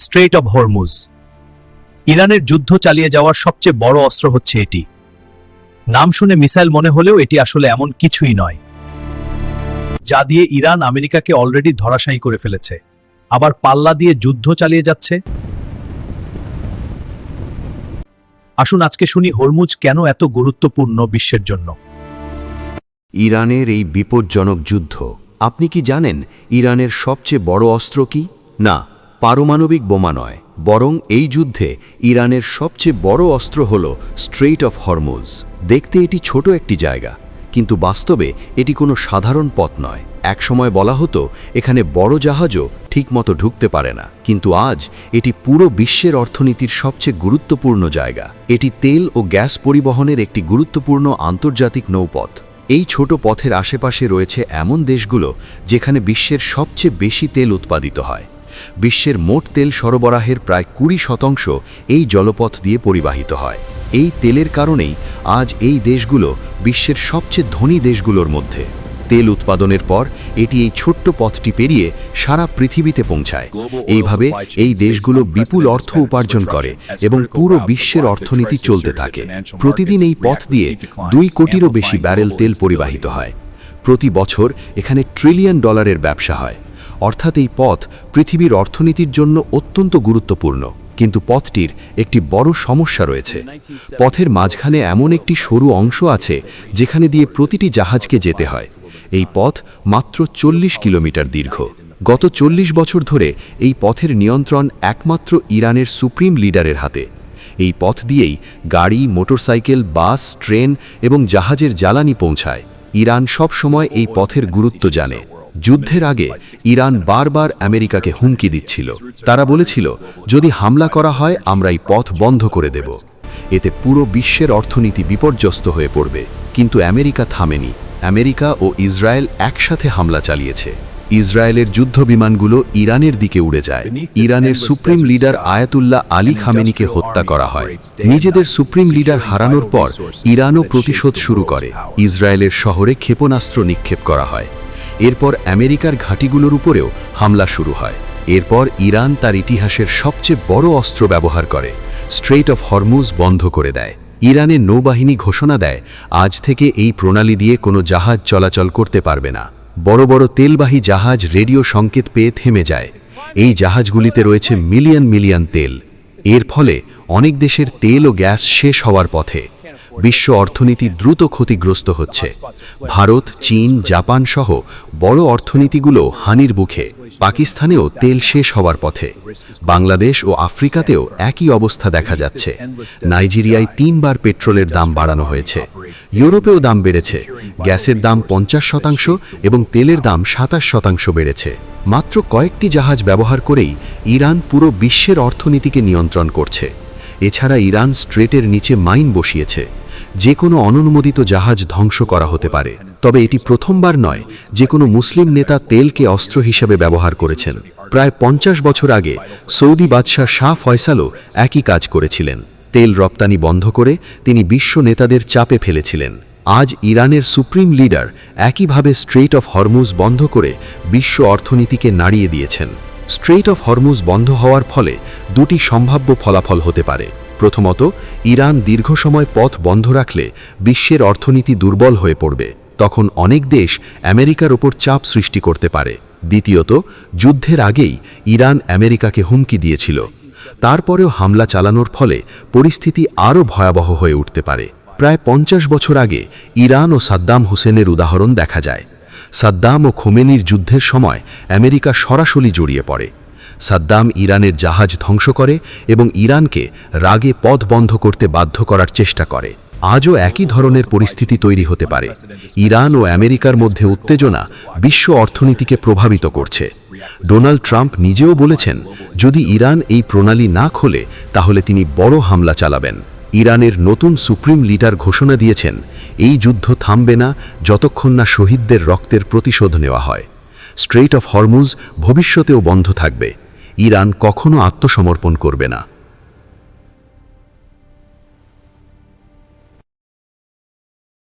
Straight of Hormuz. ইরানের যুদ্ধ চালিয়ে যাওয়ার সবচেয়ে বড় অস্ত্র হচ্ছে এটি। নাম শুনে মিসাইল মনে হলেও এটি আসলে এমন কিছুই নয়, যা দিয়ে ইরান আমেরিকাকে অলরেডি ধরাশায়ী করে ফেলেছে, আবার পাল্লা দিয়ে যুদ্ধ চালিয়ে যাচ্ছে। আসুন আজকে শুনি হরমুজ কেন এত গুরুত্বপূর্ণ বিশ্বের জন্য। ইরানের এই বিপজ্জনক যুদ্ধ, আপনি কি জানেন ইরানের সবচেয়ে বড় অস্ত্র কি? না, পারমাণবিক বোমা নয়, বরং এই যুদ্ধে ইরানের সবচেয়ে বড় অস্ত্র হল স্ট্রেইট অফ হরমুজ। দেখতে এটি ছোট একটি জায়গা, কিন্তু বাস্তবে এটি কোনো সাধারণ পথ নয়। একসময় বলা হতো এখানে বড় জাহাজও ঠিকমতো ঢুকতে পারে না, কিন্তু আজ এটি পুরো বিশ্বের অর্থনীতির সবচেয়ে গুরুত্বপূর্ণ জায়গা। এটি তেল ও গ্যাস পরিবহনের একটি গুরুত্বপূর্ণ আন্তর্জাতিক নৌপথ। এই ছোট পথের আশেপাশে রয়েছে এমন দেশগুলো যেখানে বিশ্বের সবচেয়ে বেশি তেল উৎপাদিত হয়। বিশ্বের মোট তেল সরবরাহের প্রায় 20% এই জলপথ দিয়ে পরিবাহিত হয়। এই তেলের কারণেই আজ এই দেশগুলো বিশ্বের সবচেয়ে ধনী দেশগুলোর মধ্যে। তেল উৎপাদনের পর এটি এই ছোট্ট পথটি পেরিয়ে সারা পৃথিবীতে পৌঁছায়। এইভাবে এই দেশগুলো বিপুল অর্থ উপার্জন করে এবং পুরো বিশ্বের অর্থনীতি চলতে থাকে। প্রতিদিন এই পথ দিয়ে 2 কোটিরও বেশি ব্যারেল তেল পরিবাহিত হয়। প্রতি বছর এখানে ট্রিলিয়ন ডলারের ব্যবসা হয়। অর্থাৎ এই পথ পৃথিবীর অর্থনীতির জন্য অত্যন্ত গুরুত্বপূর্ণ। কিন্তু পথটির একটি বড় সমস্যা রয়েছে। পথের মাঝখানে এমন একটি সরু অংশ আছে যেখানে দিয়ে প্রতিটি জাহাজকে যেতে হয়। এই পথ মাত্র 40 কিলোমিটার দীর্ঘ। গত 40 বছর ধরে এই পথের নিয়ন্ত্রণ একমাত্র ইরানের সুপ্রিম লিডারের হাতে। এই পথ দিয়েই গাড়ি, মোটরসাইকেল, বাস, ট্রেন এবং জাহাজের জ্বালানি পৌঁছায়। ইরান সব সময় এই পথের গুরুত্ব জানে। যুদ্ধের আগে ইরান বারবার আমেরিকাকে হুমকি দিচ্ছিল। তারা বলেছিল, যদি হামলা করা হয় আমরা এই পথ বন্ধ করে দেব। এতে পুরো বিশ্বের অর্থনীতি বিপর্যস্ত হয়ে পড়বে। কিন্তু আমেরিকা থামেনি। আমেরিকা ও ইসরায়েল একসাথে হামলা চালিয়েছে। ইসরায়েলের যুদ্ধ বিমানগুলো ইরানের দিকে উড়ে যায়। ইরানের সুপ্রিম লিডার আয়াতুল্লাহ আলী খামেনিকে হত্যা করা হয়। নিজেদের সুপ্রিম লিডার হারানোর পর ইরানও প্রতিশোধ শুরু করে। ইসরায়েলের শহরে ক্ষেপণাস্ত্র নিক্ষেপ করা হয়। এরপর আমেরিকার ঘাঁটিগুলোর উপরেও হামলা শুরু হয়। এরপর ইরান তার ইতিহাসের সবচেয়ে বড় অস্ত্র ব্যবহার করে, স্ট্রেইট অফ হরমুজ বন্ধ করে দেয়। ইরানের নৌবাহিনী ঘোষণা দেয়, আজ থেকে এই প্রণালী দিয়ে কোনো জাহাজ চলাচল করতে পারবে না। বড় বড় তেলবাহী জাহাজ রেডিও সংকেত পেয়ে থেমে যায়। এই জাহাজগুলিতে রয়েছে মিলিয়ন মিলিয়ন তেল। এর ফলে অনেক দেশের তেল ও গ্যাস শেষ হওয়ার পথে। বিশ্ব অর্থনীতি দ্রুত ক্ষতিগ্রস্ত হচ্ছে। ভারত, চীন, জাপান সহ বড় অর্থনীতিগুলো হানির মুখে। পাকিস্তানেও তেল শেষ হওয়ার পথে। বাংলাদেশ ও আফ্রিকাতেও একই অবস্থা দেখা যাচ্ছে। নাইজেরিয়ায় 3 বার পেট্রোলের দাম বাড়ানো হয়েছে। ইউরোপেও দাম বেড়েছে। গ্যাসের দাম 50% এবং তেলের দাম 27% বেড়েছে। মাত্র কয়েকটি জাহাজ ব্যবহার করেই ইরান পুরো বিশ্বের অর্থনীতিকে নিয়ন্ত্রণ করছে। এছাড়া ইরান স্ট্রেটের নিচে মাইন বসিয়েছে। যে কোনো অননুমোদিত জাহাজ ধ্বংস করা হতে পারে। তবে এটি প্রথমবার নয় যে কোনো মুসলিম নেতা তেলকে অস্ত্র হিসেবে ব্যবহার করেছেন। প্রায় 50 বছর আগে সৌদি বাদশাহ শাহ ফয়সালও একই কাজ করেছিলেন। তেল রপ্তানি বন্ধ করে তিনি বিশ্ব নেতাদের চাপে ফেলেছিলেন। আজ ইরানের সুপ্রিম লিডার একইভাবে স্ট্রেইট অফ হরমুজ বন্ধ করে বিশ্ব অর্থনীতিকে নাড়িয়ে দিয়েছেন। স্ট্রেইট অফ হরমুজ বন্ধ হওয়ার ফলে 2টি সম্ভাব্য ফলাফল হতে পারে। প্রথমত, ইরান দীর্ঘ সময় পথ বন্ধ রাখলে বিশ্বের অর্থনীতি দুর্বল হয়ে পড়বে। তখন অনেক দেশ আমেরিকার ওপর চাপ সৃষ্টি করতে পারে। দ্বিতীয়ত, যুদ্ধের আগেই ইরান আমেরিকাকে হুমকি দিয়েছিল। তারপরেও হামলা চালানোর ফলে পরিস্থিতি আরও ভয়াবহ হয়ে উঠতে পারে। প্রায় 50 বছর আগে ইরান ও সাদ্দাম হুসেনের উদাহরণ দেখা যায়। সাদ্দাম ও খোমেনির যুদ্ধের সময় আমেরিকা সরাসরি জড়িয়ে পড়ে। সাদ্দাম ইরানের জাহাজ ধ্বংস করে এবং ইরানকে রাগে পথ বন্ধ করতে বাধ্য করার চেষ্টা করে। আজও একই ধরনের পরিস্থিতি তৈরি হতে পারে। ইরান ও আমেরিকার মধ্যে উত্তেজনা বিশ্ব অর্থনীতিকে প্রভাবিত করছে। ডোনাল্ড ট্রাম্প নিজেও বলেছেন, যদি ইরান এই প্রণালী না খোলে তাহলে তিনি বড় হামলা চালাবেন। ইরানের নতুন সুপ্রিম লিডার ঘোষণা দিয়েছেন, এই যুদ্ধ থামবে না যতক্ষণ না শহীদদের রক্তের প্রতিশোধ নেওয়া হয়। স্ট্রেইট অফ হরমুজ ভবিষ্যতেও বন্ধ থাকবে। ইরান কখনো আত্মসমর্পণ করবে না।